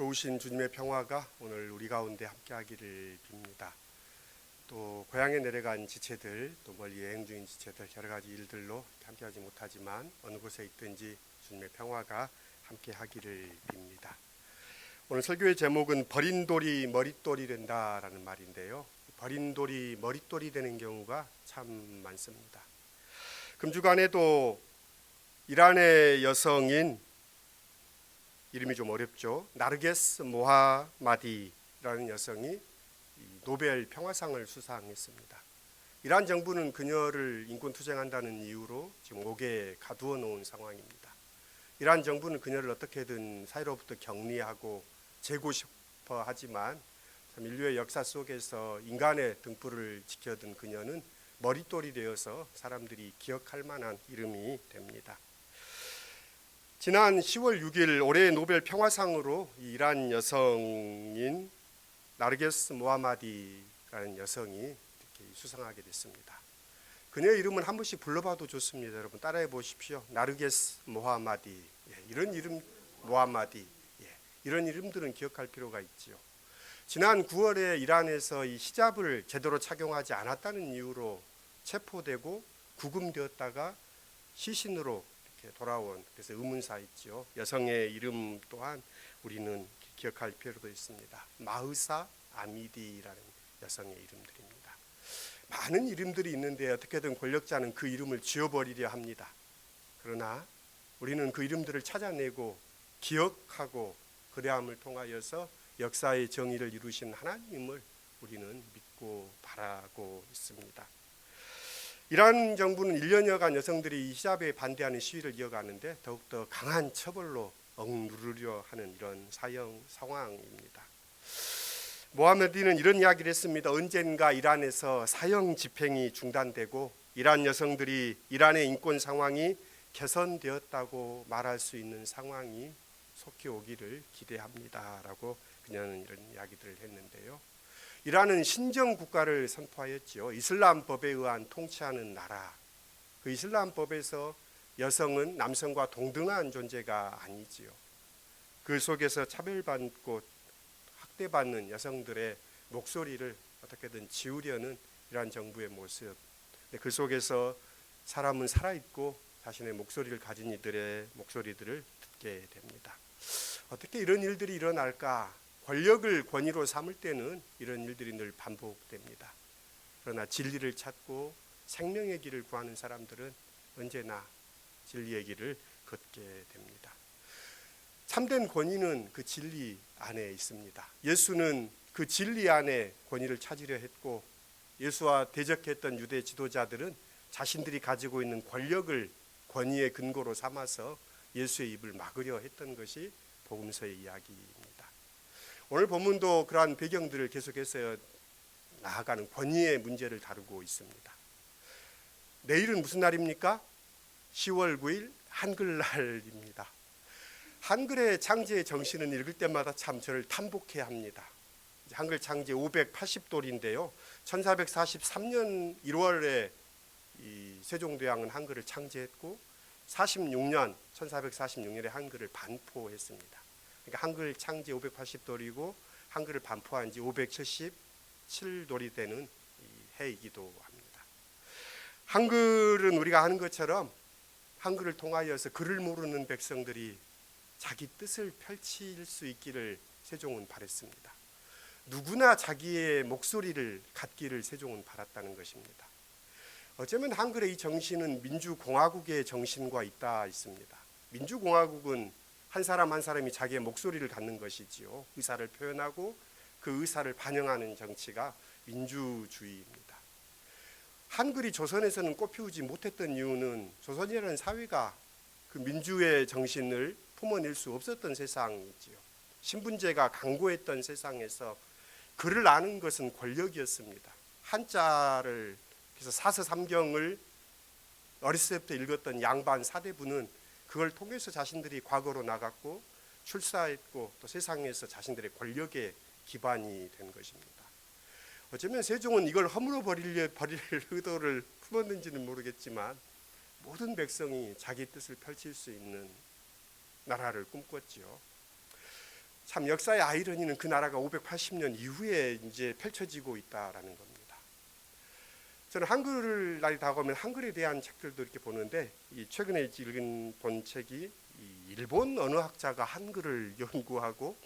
좋으신 주님의 평화가 오늘 우리 가운데 함께하기를 빕니다. 또 고향에 내려간 지체들, 또 멀리 여행 중인 지체들, 여러 가지 일들로 함께하지 못하지만 어느 곳에 있든지 주님의 평화가 함께하기를 빕니다. 오늘 설교의 제목은 버린 돌이 머릿돌이 된다라는 말인데요. 버린 돌이 머릿돌이 되는 경우가 참 많습니다. 금주간에도 이란의 여성인, 이름이 좀 어렵죠, 나르게스 모하마디라는 여성이 노벨 평화상을 수상했습니다. 이란 정부는 그녀를 인권 투쟁한다는 이유로 지금 옥에 가두어 놓은 상황입니다. 이란 정부는 그녀를 어떻게든 사회로부터 격리하고 재고 싶어 하지만 참 인류의 역사 속에서 인간의 등불을 지켜든 그녀는 머릿돌이 되어서 사람들이 기억할 만한 이름이 됩니다. 지난 10월 6일 올해의 노벨 평화상으로 이란 여성인 나르게스 모하마디라는 여성이 이렇게 수상하게 됐습니다. 그녀의 이름은 한 번씩 불러봐도 좋습니다. 여러분 따라해 보십시오. 나르게스 모하마디. 이런 이름, 모하마디. 이런 이름들은 기억할 필요가 있지요. 지난 9월에 이란에서 이 히잡을 제대로 착용하지 않았다는 이유로 체포되고 구금되었다가 시신으로 이렇게 돌아온, 그래서 의문사 있죠. 여성의 이름 또한 우리는 기억할 필요도 있습니다. 마흐사 아미디라는 여성의 이름들입니다. 많은 이름들이 있는데 어떻게든 권력자는 그 이름을 지워버리려 합니다. 그러나 우리는 그 이름들을 찾아내고 기억하고 그레함을 통하여서 역사의 정의를 이루신 하나님을 우리는 믿고 바라고 있습니다. 이란 정부는 1년여간 여성들이 이 히잡에 반대하는 시위를 이어가는데 더욱더 강한 처벌로 억누르려 하는 이런 사형 상황입니다. 모하메디는 이런 이야기를 했습니다. 언젠가 이란에서 사형 집행이 중단되고 이란 여성들이 이란의 인권 상황이 개선되었다고 말할 수 있는 상황이 속히 오기를 기대합니다라고 그녀는 이런 이야기들을 했는데요. 이란은 신정 국가를 선포하였지요. 이슬람 법에 의한 통치하는 나라. 그 이슬람 법에서 여성은 남성과 동등한 존재가 아니지요. 그 속에서 차별받고 학대받는 여성들의 목소리를 어떻게든 지우려는 이란 정부의 모습. 그 속에서 사람은 살아있고 자신의 목소리를 가진 이들의 목소리들을 듣게 됩니다. 어떻게 이런 일들이 일어날까? 권력을 권위로 삼을 때는 이런 일들이 늘 반복됩니다. 그러나 진리를 찾고 생명의 길을 구하는 사람들은 언제나 진리의 길을 걷게 됩니다. 참된 권위는 그 진리 안에 있습니다. 예수는 그 진리 안에 권위를 찾으려 했고, 예수와 대적했던 유대 지도자들은 자신들이 가지고 있는 권력을 권위의 근거로 삼아서 예수의 입을 막으려 했던 것이 복음서의 이야기입니다. 오늘 본문도 그러한 배경들을 계속해서 나아가는 권위의 문제를 다루고 있습니다. 내일은 무슨 날입니까? 10월 9일 한글날입니다. 한글의 창제의 정신은 읽을 때마다 참 저를 탄복해야 합니다. 한글 창제 580돌인데요. 1443년 1월에 이 세종대왕은 한글을 창제했고 1446년에 한글을 반포했습니다. 그러니까 한글 창제 580돌이고 한글을 반포한 지 577돌이 되는 해이기도 합니다. 한글은 우리가 아는 것처럼 한글을 통하여서 글을 모르는 백성들이 자기 뜻을 펼칠 수 있기를 세종은 바랬습니다. 누구나 자기의 목소리를 갖기를 세종은 바랐다는 것입니다. 어쩌면 한글의 이 정신은 민주공화국의 정신과 있다 있습니다. 민주공화국은 한 사람 한 사람이 자기의 목소리를 갖는 것이지요. 의사를 표현하고 그 의사를 반영하는 정치가 민주주의입니다. 한글이 조선에서는 꽃피우지 못했던 이유는 조선이라는 사회가 그 민주의 정신을 품어낼 수 없었던 세상이지요. 신분제가 강고했던 세상에서 글을 아는 것은 권력이었습니다. 한자를, 그래서 사서삼경을 어렸을 때부터 읽었던 양반 사대부는 그걸 통해서 자신들이 과거로 나갔고 출사했고 또 세상에서 자신들의 권력의 기반이 된 것입니다. 어쩌면 세종은 이걸 허물어 버릴 의도를 품었는지는 모르겠지만 모든 백성이 자기 뜻을 펼칠 수 있는 나라를 꿈꿨지요. 참 역사의 아이러니는 그 나라가 580년 이후에 이제 펼쳐지고 있다라는 겁니다. 저는 한글날이 다가오면 한글에 대한 책들도 이렇게 보는데 이 최근에 본 책이 이 일본 언어학자가 한글을 연구하고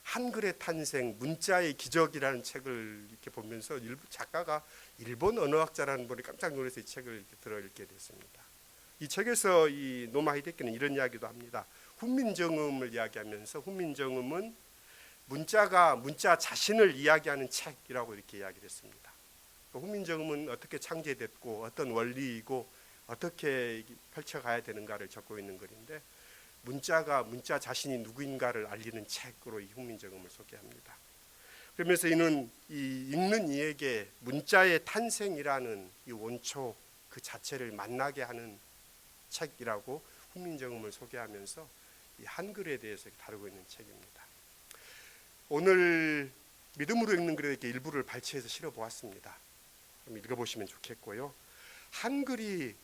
한글의 탄생, 문자의 기적이라는 책을 이렇게 보면서 작가가 일본 언어학자라는 분이 깜짝 놀라서 이 책을 이렇게 들어 읽게 됐습니다. 이 책에서 이 노마 히데키는 이런 이야기도 합니다. 훈민정음을 이야기하면서 훈민정음은 문자 자신을 이야기하는 책이라고 이렇게 이야기를 했습니다. 훈민정음은 어떻게 창제됐고 어떤 원리이고 어떻게 펼쳐가야 되는가를 적고 있는 글인데 문자가 문자 자신이 누구인가를 알리는 책으로 이 훈민정음을 소개합니다. 그러면서 이는 이 읽는 이에게 문자의 탄생이라는 이 원초 그 자체를 만나게 하는 책이라고 훈민정음을 소개하면서 이 한글에 대해서 다루고 있는 책입니다. 오늘 믿음으로 읽는 글에 이렇게 일부를 발췌해서 실어 보았습니다. 읽어보시면 좋겠고요. 한글이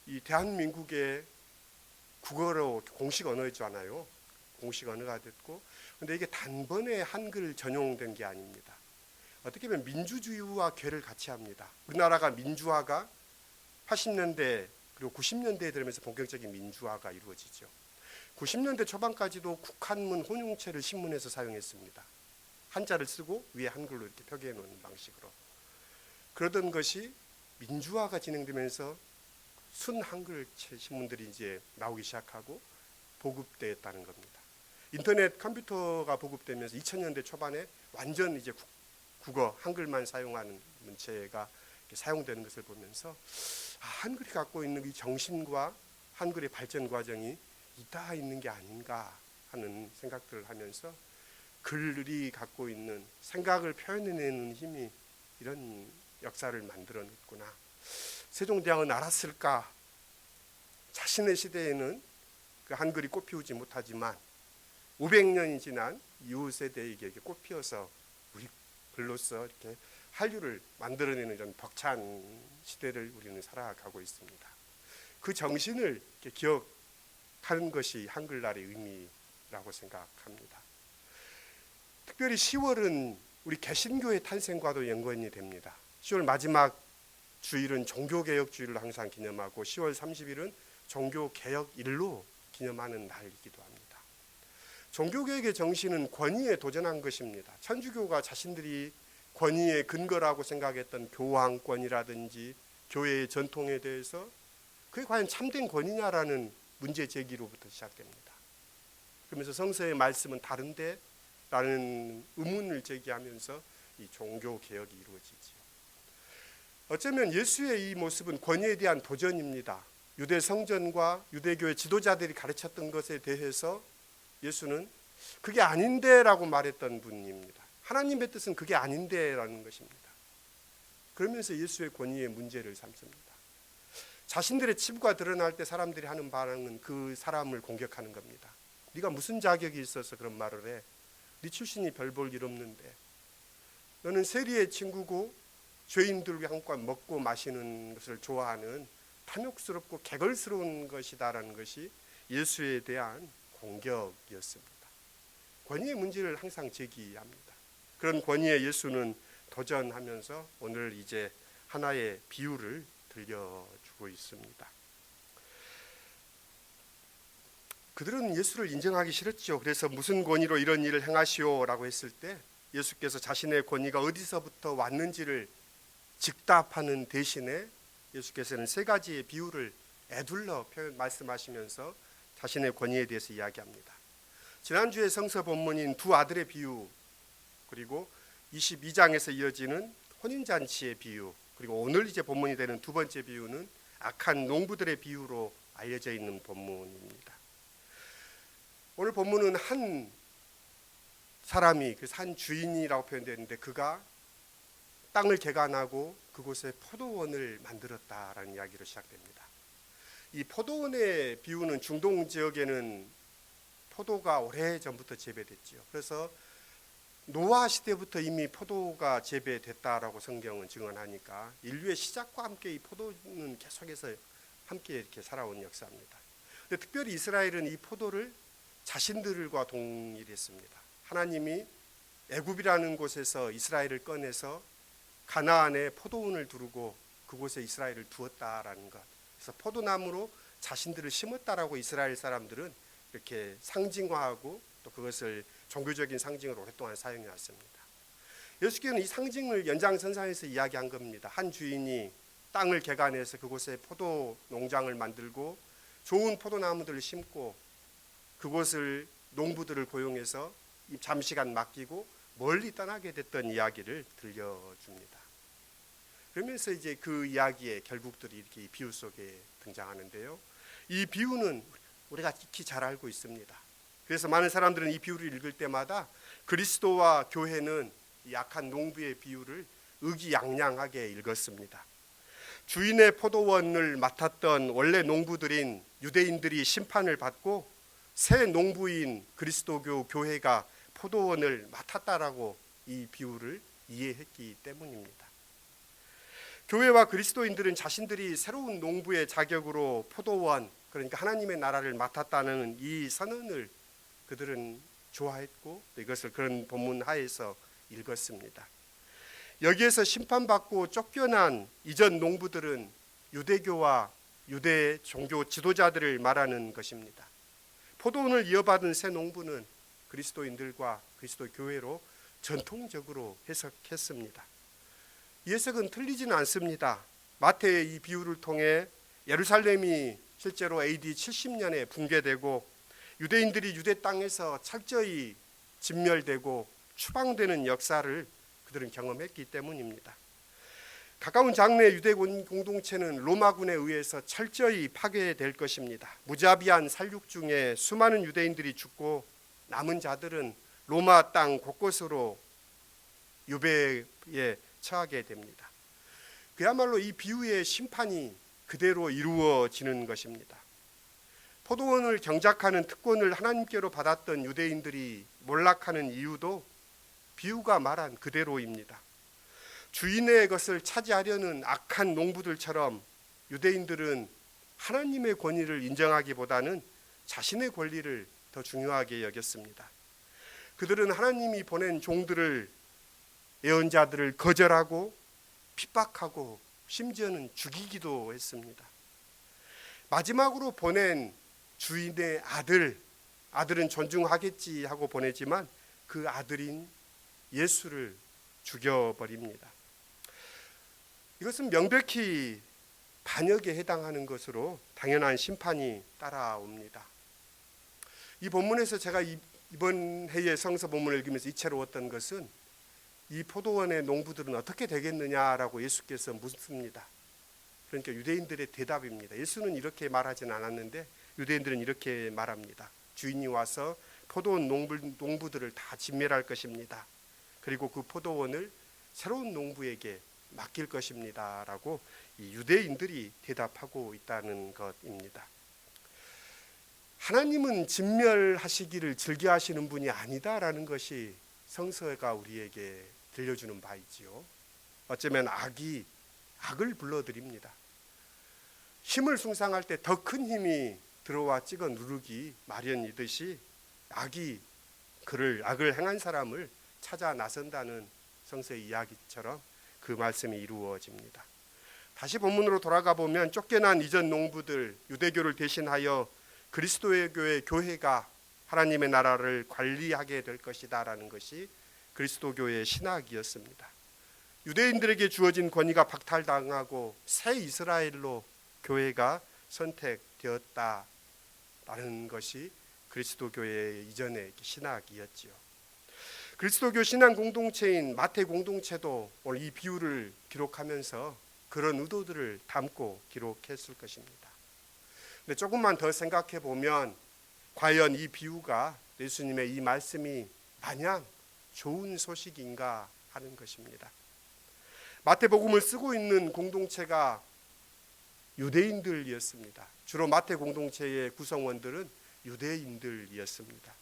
이 대한민국의 국어로 공식 언어였잖아요. 공식 언어가 됐고, 근데 이게 단번에 한글 전용된 게 아닙니다. 어떻게 보면 민주주의와 궤를 같이 합니다. 우리나라가 민주화가 80년대 그리고 90년대에 들으면서 본격적인 민주화가 이루어지죠. 90년대 초반까지도 국한문 혼용체를 신문에서 사용했습니다. 한자를 쓰고 위에 한글로 이렇게 표기해 놓는 방식으로. 그러던 것이 민주화가 진행되면서 순 한글체 신문들이 이제 나오기 시작하고 보급되었다는 겁니다. 인터넷 컴퓨터가 보급되면서 2000년대 초반에 완전 이제 국어 한글만 사용하는 문체가 사용되는 것을 보면서 한글이 갖고 있는 이 정신과 한글의 발전 과정이 이따 있는 게 아닌가 하는 생각들을 하면서 글이 갖고 있는 생각을 표현해내는 힘이 이런 역사를 만들어냈구나. 세종대왕은 알았을까? 자신의 시대에는 그 한글이 꽃피우지 못하지만 500년이 지난 이후 세대에게 꽃피어서 우리 글로서 이렇게 한류를 만들어내는 이런 벅찬 시대를 우리는 살아가고 있습니다. 그 정신을 이렇게 기억하는 것이 한글날의 의미라고 생각합니다. 특별히 10월은 우리 개신교의 탄생과도 연관이 됩니다. 10월 마지막 주일은 종교개혁주일로 항상 기념하고 10월 30일은 종교개혁일로 기념하는 날이기도 합니다. 종교개혁의 정신은 권위에 도전한 것입니다. 천주교가 자신들이 권위의 근거라고 생각했던 교황권이라든지 교회의 전통에 대해서 그게 과연 참된 권위냐라는 문제 제기로부터 시작됩니다. 그러면서 성서의 말씀은 다른데 라는 의문을 제기하면서 이 종교개혁이 이루어지죠. 어쩌면 예수의 이 모습은 권위에 대한 도전입니다. 유대 성전과 유대교의 지도자들이 가르쳤던 것에 대해서 예수는 그게 아닌데 라고 말했던 분입니다. 하나님의 뜻은 그게 아닌데 라는 것입니다. 그러면서 예수의 권위의 문제를 삼습니다. 자신들의 치부가 드러날 때 사람들이 하는 반응은 그 사람을 공격하는 겁니다. 네가 무슨 자격이 있어서 그런 말을 해? 네 출신이 별 볼 일 없는데 너는 세리의 친구고 죄인들과 함께 먹고 마시는 것을 좋아하는 탐욕스럽고 개걸스러운 것이다라는 것이 예수에 대한 공격이었습니다. 권위의 문제를 항상 제기합니다. 그런 권위에 예수는 도전하면서 오늘 이제 하나의 비유를 들려주고 있습니다. 그들은 예수를 인정하기 싫었죠. 그래서 무슨 권위로 이런 일을 행하시오라고 했을 때 예수께서 자신의 권위가 어디서부터 왔는지를 즉답하는 대신에 예수께서는 세 가지의 비유를 애둘러 말씀하시면서 자신의 권위에 대해서 이야기합니다. 지난주에 성서 본문인 두 아들의 비유, 그리고 22장에서 이어지는 혼인잔치의 비유, 그리고 오늘 이제 본문이 되는 두 번째 비유는 악한 농부들의 비유로 알려져 있는 본문입니다. 오늘 본문은 한 사람이 그 산 주인이라고 표현되는데 그가 땅을 개간하고 그곳에 포도원을 만들었다라는 이야기로 시작됩니다. 이 포도원의 비유는 중동 지역에는 포도가 오래전부터 재배됐지요. 그래서 노아 시대부터 이미 포도가 재배됐다라고 성경은 증언하니까 인류의 시작과 함께 이 포도는 계속해서 함께 이렇게 살아온 역사입니다. 근데 특별히 이스라엘은 이 포도를 자신들과 동일했습니다. 하나님이 애굽이라는 곳에서 이스라엘을 꺼내서 가나안에 포도원을 두르고 그곳에 이스라엘을 두었다라는 것. 그래서 포도나무로 자신들을 심었다라고 이스라엘 사람들은 이렇게 상징화하고 또 그것을 종교적인 상징으로 오랫동안 사용해 왔습니다. 예수께서는 이 상징을 연장선상에서 이야기한 겁니다. 한 주인이 땅을 개간해서 그곳에 포도 농장을 만들고 좋은 포도나무들을 심고 그곳을 농부들을 고용해서 잠시간 맡기고 멀리 떠나게 됐던 이야기를 들려줍니다. 그러면서 이제 그 이야기의 결국들이 이렇게 비유 속에 등장하는데요. 이 비유는 우리가 익히 잘 알고 있습니다. 그래서 많은 사람들은 이 비유를 읽을 때마다 그리스도와 교회는 약한 농부의 비유를 의기양양하게 읽었습니다. 주인의 포도원을 맡았던 원래 농부들인 유대인들이 심판을 받고 새 농부인 그리스도교 교회가 포도원을 맡았다라고 이 비유를 이해했기 때문입니다. 교회와 그리스도인들은 자신들이 새로운 농부의 자격으로 포도원, 그러니까 하나님의 나라를 맡았다는 이 선언을 그들은 좋아했고 이것을 그런 본문 하에서 읽었습니다. 여기에서 심판받고 쫓겨난 이전 농부들은 유대교와 유대 종교 지도자들을 말하는 것입니다. 포도원을 이어받은 새 농부는 그리스도인들과 그리스도 교회로 전통적으로 해석했습니다. 이 해석은 틀리지는 않습니다. 마태의 이 비유를 통해 예루살렘이 실제로 AD 70년에 붕괴되고 유대인들이 유대 땅에서 철저히 진멸되고 추방되는 역사를 그들은 경험했기 때문입니다. 가까운 장래 유대 공동체는 로마군에 의해서 철저히 파괴될 것입니다. 무자비한 살육 중에 수많은 유대인들이 죽고 남은 자들은 로마 땅 곳곳으로 유배에 처하게 됩니다. 그야말로 이 비유의 심판이 그대로 이루어지는 것입니다. 포도원을 경작하는 특권을 하나님께로 받았던 유대인들이 몰락하는 이유도 비유가 말한 그대로입니다. 주인의 것을 차지하려는 악한 농부들처럼 유대인들은 하나님의 권위를 인정하기보다는 자신의 권리를 더 중요하게 여겼습니다. 그들은 하나님이 보낸 종들을, 예언자들을 거절하고 핍박하고 심지어는 죽이기도 했습니다. 마지막으로 보낸 주인의 아들은 존중하겠지 하고 보내지만 그 아들인 예수를 죽여버립니다. 이것은 명백히 반역에 해당하는 것으로 당연한 심판이 따라옵니다. 이 본문에서 제가 이번 해의 성서 본문을 읽으면서 이채로웠던 것은 이 포도원의 농부들은 어떻게 되겠느냐라고 예수께서 묻습니다. 그러니까 유대인들의 대답입니다. 예수는 이렇게 말하진 않았는데 유대인들은 이렇게 말합니다. 주인이 와서 포도원 농부들을 다 진멸할 것입니다. 그리고 그 포도원을 새로운 농부에게 맡길 것입니다 라고 이 유대인들이 대답하고 있다는 것입니다. 하나님은 진멸하시기를 즐겨하시는 분이 아니다라는 것이 성서가 우리에게 들려주는 바이지요. 어쩌면 악을 불러들입니다. 힘을 숭상할 때 더 큰 힘이 들어와 찍어 누르기 마련이듯이 악을 행한 사람을 찾아 나선다는 성서의 이야기처럼 그 말씀이 이루어집니다. 다시 본문으로 돌아가 보면 쫓겨난 이전 농부들, 유대교를 대신하여 그리스도의 교회가 하나님의 나라를 관리하게 될 것이다라는 것이 그리스도교의 신학이었습니다. 유대인들에게 주어진 권위가 박탈당하고 새 이스라엘로 교회가 선택되었다라는 것이 그리스도교의 이전의 신학이었지요. 그리스도교 신앙 공동체인 마태 공동체도 오늘 이 비유를 기록하면서 그런 의도들을 담고 기록했을 것입니다. 근데 조금만 더 생각해 보면 과연 이 비유가 예수님의 이 말씀이 마냥 좋은 소식인가 하는 것입니다. 마태복음을 쓰고 있는 공동체가 유대인들이었습니다. 주로 마태 공동체의 구성원들은 유대인들이었습니다.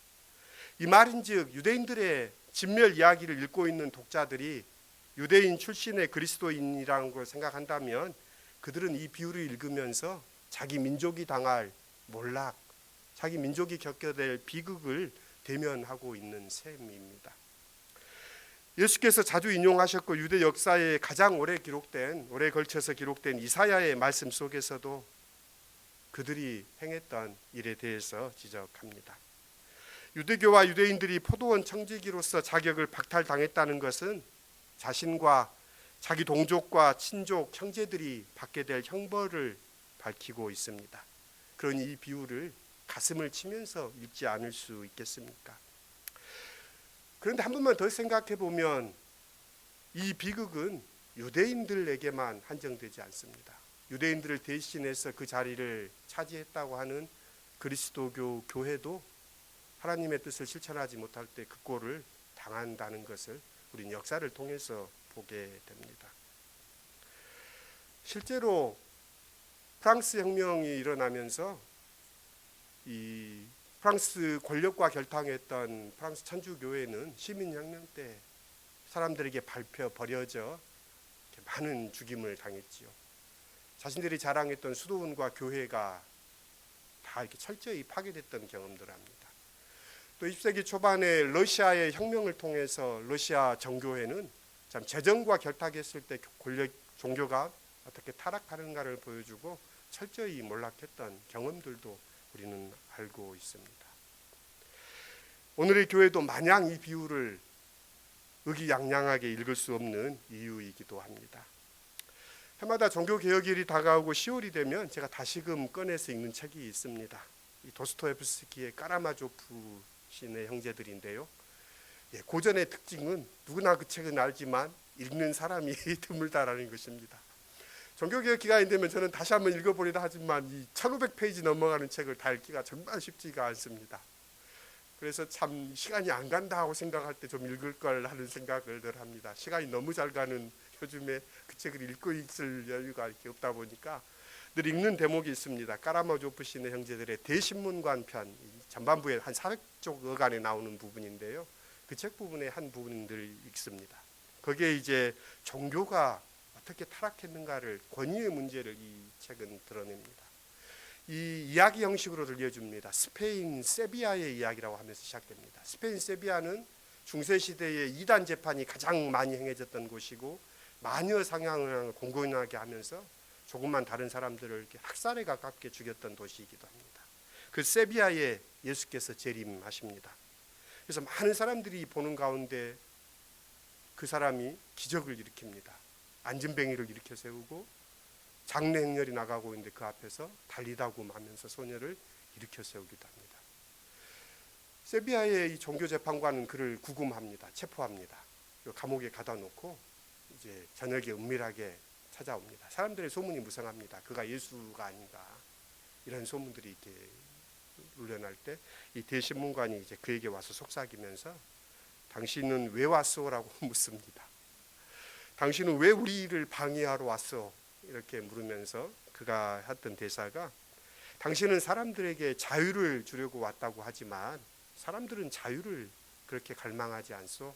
이 말인즉 유대인들의 진멸 이야기를 읽고 있는 독자들이 유대인 출신의 그리스도인이라는 걸 생각한다면 그들은 이 비유를 읽으면서 자기 민족이 당할 몰락, 자기 민족이 겪게 될 비극을 대면하고 있는 셈입니다. 예수께서 자주 인용하셨고 유대 역사에 가장 오래 걸쳐서 기록된 이사야의 말씀 속에서도 그들이 행했던 일에 대해서 지적합니다. 유대교와 유대인들이 포도원 청지기로서 자격을 박탈당했다는 것은 자신과 자기 동족과 친족, 형제들이 받게 될 형벌을 밝히고 있습니다. 그러니 이 비유를 가슴을 치면서 읽지 않을 수 있겠습니까? 그런데 한 번만 더 생각해 보면 이 비극은 유대인들에게만 한정되지 않습니다. 유대인들을 대신해서 그 자리를 차지했다고 하는 그리스도교 교회도 하나님의 뜻을 실천하지 못할 때 그 꼴을 당한다는 것을 우리는 역사를 통해서 보게 됩니다. 실제로 프랑스 혁명이 일어나면서 이 프랑스 권력과 결탁했던 프랑스 천주교회는 시민혁명 때 사람들에게 버려져 많은 죽임을 당했지요. 자신들이 자랑했던 수도원과 교회가 다 이렇게 철저히 파괴됐던 경험들을 합니다. 또 20세기 초반에 러시아의 혁명을 통해서 러시아 정교회는 참 재정과 결탁했을 때 종교가 어떻게 타락하는가를 보여주고 철저히 몰락했던 경험들도 우리는 알고 있습니다. 오늘의 교회도 마냥 이 비유를 의기양양하게 읽을 수 없는 이유이기도 합니다. 해마다 종교개혁일이 다가오고 10월이 되면 제가 다시금 꺼내서 읽는 책이 있습니다. 이 도스토옙스키의 까라마조프 시인의 형제들인데요. 고전의 특징은 누구나 그 책은 알지만 읽는 사람이 드물다라는 것입니다. 종교개혁 기간이 되면 저는 다시 한번 읽어보리라 하지만 이 1500페이지 넘어가는 책을 다 읽기가 정말 쉽지가 않습니다. 그래서 참 시간이 안 간다 하고 생각할 때 좀 읽을 걸 하는 생각을 늘 합니다. 시간이 너무 잘 가는 요즘에 그 책을 읽고 있을 여유가 이렇게 없다 보니까 늘 읽는 대목이 있습니다. 까라마조프 시인의 형제들의 대신문관 편, 전반부에 한 400쪽 어간에 나오는 부분인데요. 그 책 부분의 한 부분을 늘 읽습니다. 거기에 이제 종교가 어떻게 타락했는가를, 권위의 문제를 이 책은 드러냅니다. 이 이야기 형식으로 들려줍니다. 스페인 세비야의 이야기라고 하면서 시작됩니다. 스페인 세비야는 중세시대에 이단 재판이 가장 많이 행해졌던 곳이고 마녀 상향을 공공연하게 하면서 조금만 다른 사람들을 이렇게 학살에 가깝게 죽였던 도시이기도 합니다. 그 세비야에 예수께서 재림하십니다. 그래서 많은 사람들이 보는 가운데 그 사람이 기적을 일으킵니다. 안진뱅이를 일으켜 세우고 장례 행렬이 나가고 있는데 그 앞에서 달리다고 하면서 소녀를 일으켜 세우기도 합니다. 세비야의 이 종교재판관은 그를 구금합니다. 체포합니다. 감옥에 가다 놓고 이제 저녁에 은밀하게 찾아옵니다. 사람들의 소문이 무성합니다. 그가 예수가 아닌가 이런 소문들이 이렇게 울려날 때 이 대신문관이 이제 그에게 와서 속삭이면서 당신은 왜 왔소라고 묻습니다. 당신은 왜 우리를 방해하러 왔소? 이렇게 물으면서 그가 했던 대사가 당신은 사람들에게 자유를 주려고 왔다고 하지만 사람들은 자유를 그렇게 갈망하지 않소.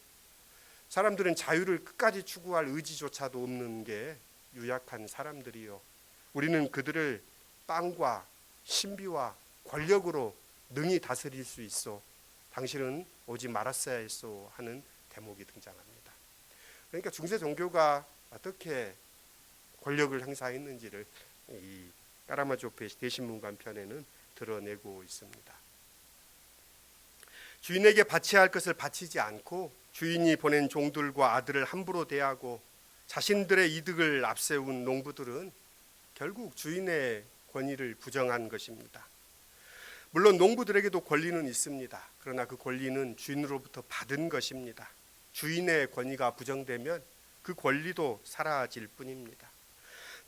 사람들은 자유를 끝까지 추구할 의지조차도 없는 게 유약한 사람들이요. 우리는 그들을 빵과 신비와 권력으로 능히 다스릴 수 있어. 당신은 오지 말았어야 했소 하는 대목이 등장합니다. 그러니까 중세 종교가 어떻게 권력을 행사했는지를 이 까라마조프의 대신문관 편에는 드러내고 있습니다. 주인에게 바쳐야 할 것을 바치지 않고 주인이 보낸 종들과 아들을 함부로 대하고 자신들의 이득을 앞세운 농부들은 결국 주인의 권위를 부정한 것입니다. 물론 농부들에게도 권리는 있습니다. 그러나 그 권리는 주인으로부터 받은 것입니다. 주인의 권위가 부정되면 그 권리도 사라질 뿐입니다.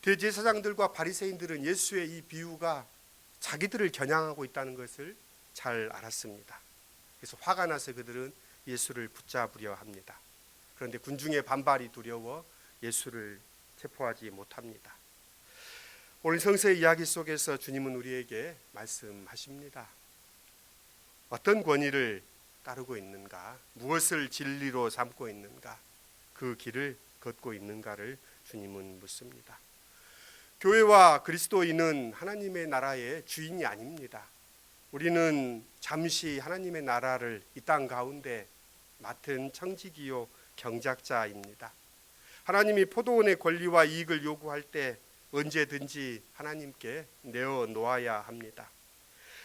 대제사장들과 바리새인들은 예수의 이 비유가 자기들을 겨냥하고 있다는 것을 잘 알았습니다. 그래서 화가 나서 그들은 예수를 붙잡으려 합니다. 그런데 군중의 반발이 두려워 예수를 체포하지 못합니다. 오늘 성서의 이야기 속에서 주님은 우리에게 말씀하십니다. 어떤 권위를 따르고 있는가, 무엇을 진리로 삼고 있는가, 그 길을 걷고 있는가를 주님은 묻습니다. 교회와 그리스도인은 하나님의 나라의 주인이 아닙니다. 우리는 잠시 하나님의 나라를 이 땅 가운데 맡은 청지기요 경작자입니다. 하나님이 포도원의 권리와 이익을 요구할 때 언제든지 하나님께 내어놓아야 합니다.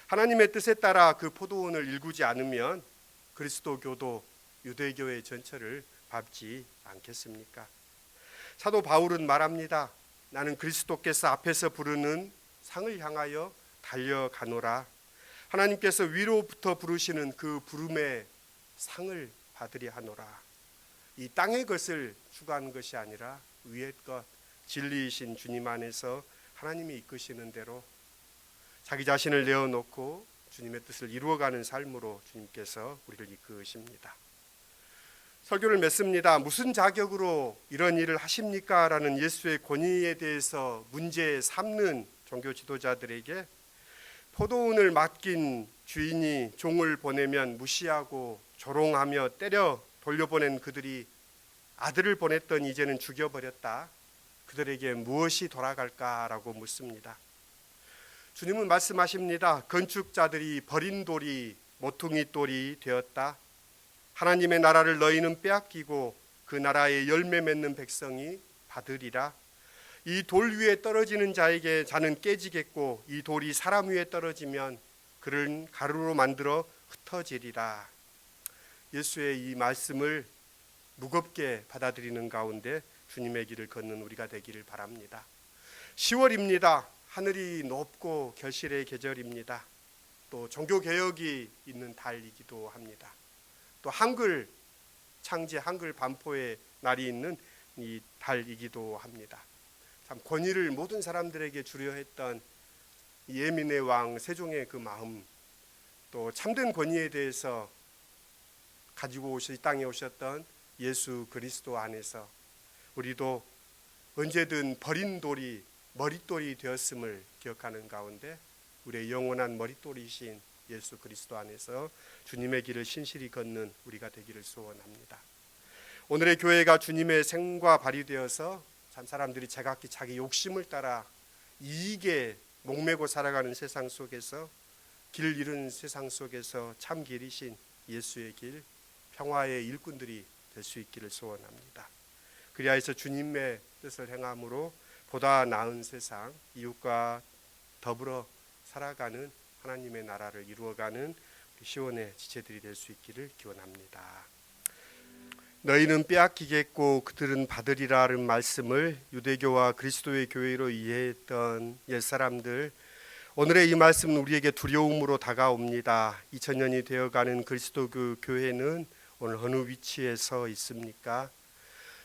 하나님의 뜻에 따라 그 포도원을 일구지 않으면 그리스도교도 유대교의 전철을 밟지 않겠습니까? 사도 바울은 말합니다. 나는 그리스도께서 앞에서 부르는 상을 향하여 달려가노라. 하나님께서 위로부터 부르시는 그 부름의 상을 받으려 하노라. 이 땅의 것을 추구하는 것이 아니라 위의 것, 진리이신 주님 안에서 하나님이 이끄시는 대로 자기 자신을 내어놓고 주님의 뜻을 이루어가는 삶으로 주님께서 우리를 이끄십니다. 설교를 맺습니다. 무슨 자격으로 이런 일을 하십니까? 라는 예수의 권위에 대해서 문제 삼는 종교 지도자들에게 포도원을 맡긴 주인이 종을 보내면 무시하고 조롱하며 때려 돌려보낸 그들이 아들을 보냈더니 이제는 죽여버렸다. 그들에게 무엇이 돌아갈까라고 묻습니다. 주님은 말씀하십니다. 건축자들이 버린 돌이 모퉁이 돌이 되었다. 하나님의 나라를 너희는 빼앗기고 그 나라의 열매 맺는 백성이 받으리라. 이 돌 위에 떨어지는 자는 깨지겠고 이 돌이 사람 위에 떨어지면 그를 가루로 만들어 흩어지리라. 예수의 이 말씀을 무겁게 받아들이는 가운데 주님의 길을 걷는 우리가 되기를 바랍니다. 10월입니다. 하늘이 높고 결실의 계절입니다. 또 종교개혁이 있는 달이기도 합니다. 또 한글 창제, 한글 반포의 날이 있는 이 달이기도 합니다. 참 권위를 모든 사람들에게 주려 했던 예민의 왕 세종의 그 마음, 또 참된 권위에 대해서 가지고 이 땅에 오셨던 예수 그리스도 안에서 우리도 언제든 버린 돌이 머릿돌이 되었음을 기억하는 가운데 우리의 영원한 머릿돌이신 예수 그리스도 안에서 주님의 길을 신실히 걷는 우리가 되기를 소원합니다. 오늘의 교회가 주님의 생과 발휘되어서 참 사람들이 제각기 자기 욕심을 따라 이익에 목매고 살아가는 세상 속에서 길 잃은 세상 속에서 참 길이신 예수의 길, 평화의 일꾼들이 될 수 있기를 소원합니다. 그리하여서 주님의 뜻을 행함으로 보다 나은 세상, 이웃과 더불어 살아가는 하나님의 나라를 이루어가는 시온의 지체들이 될 수 있기를 기원합니다. 너희는 빼앗기겠고 그들은 받으리라는 말씀을 유대교와 그리스도의 교회로 이해했던 옛사람들, 오늘의 이 말씀은 우리에게 두려움으로 다가옵니다. 2000년이 되어가는 그리스도교 교회는 오늘 어느 위치에 서 있습니까?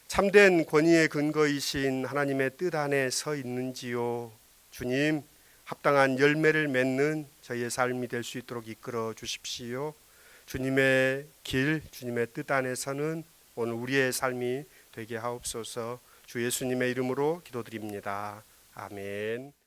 참된 권위의 근거이신 하나님의 뜻 안에 서 있는지요? 주님, 합당한 열매를 맺는 저희의 삶이 될 수 있도록 이끌어 주십시오. 주님의 길, 주님의 뜻 안에서는 오늘 우리의 삶이 되게 하옵소서. 주 예수님의 이름으로 기도드립니다. 아멘.